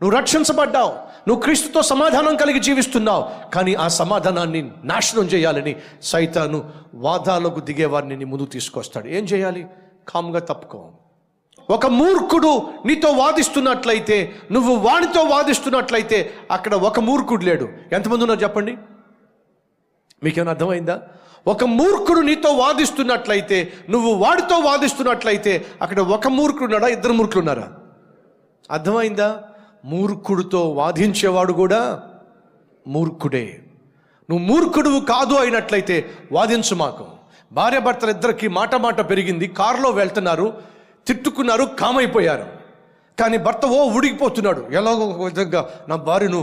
నువ్వు రక్షించబడ్డావు, నువ్వు క్రీస్తుతో సమాధానం కలిగి జీవిస్తున్నావు. కానీ ఆ సమాధానాన్ని నాశనం చేయాలని సైతాను వాదాలకు దిగేవారిని నీ ముందుకు తీసుకొస్తాడు. ఏం చేయాలి? కామ్గా తప్పుకో. ఒక మూర్ఖుడు నీతో వాదిస్తున్నట్లయితే, నువ్వు వాడితో వాదిస్తున్నట్లయితే అక్కడ ఒక మూర్ఖుడు లేడు. ఎంతమంది ఉన్నారు చెప్పండి? మీకేమైనా అర్థమైందా? ఒక మూర్ఖుడు నీతో వాదిస్తున్నట్లయితే, నువ్వు వాడితో వాదిస్తున్నట్లయితే అక్కడ ఒక మూర్ఖుడు ఉన్నాడా, ఇద్దరు మూర్ఖులు ఉన్నారా? అర్థమైందా? మూర్ఖుడితో వాదించేవాడు కూడా మూర్ఖుడే. నువ్వు మూర్ఖుడువు కాదు అయినట్లయితే వాదించు మాకు. భార్యాభర్తలు ఇద్దరికి మాట పెరిగింది, కారులో వెళ్తున్నారు, తిట్టుకున్నారు, కామైపోయారు. కానీ భర్త ఉడికిపోతున్నాడు. ఎలాగో ఒక విధంగా నా భార్యను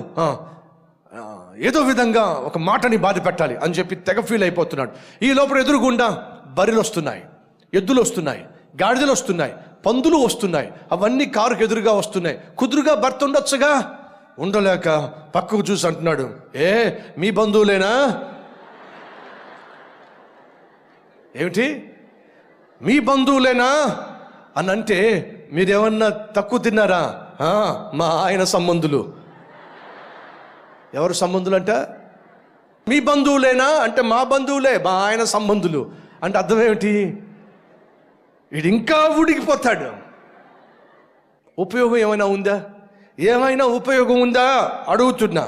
ఏదో విధంగా ఒక మాటని బాధ పెట్టాలి అని చెప్పి తెగ ఫీల్ అయిపోతున్నాడు. ఈ లోపల ఎదురుగుండా బర్రెలు వస్తున్నాయి, ఎద్దులు వస్తున్నాయి, గాడిదలు వస్తున్నాయి, పందులు వస్తున్నాయి. అవన్నీ కారుకు ఎదురుగా వస్తున్నాయి. కుదురుగా భర్త ఉండొచ్చుగా, ఉండలేక పక్కకు చూసి అంటున్నాడు, మీ బంధువులేనా? ఏమిటి మీ బంధువులేనా అని అంటే, మీరేమన్నా తక్కువ తిన్నారా? మా ఆయన సంబంధులు. ఎవరు సంబంధులు అంట? మీ బంధువులేనా అంటే మా బంధువులే, మా ఆయన సంబంధులు. అంటే అర్థం ఏమిటి? వీడు ఇంకా ఉడికిపోతాడు. ఉపయోగం ఏమైనా ఉందా? ఏమైనా ఉపయోగం ఉందా అడుగుతున్నా.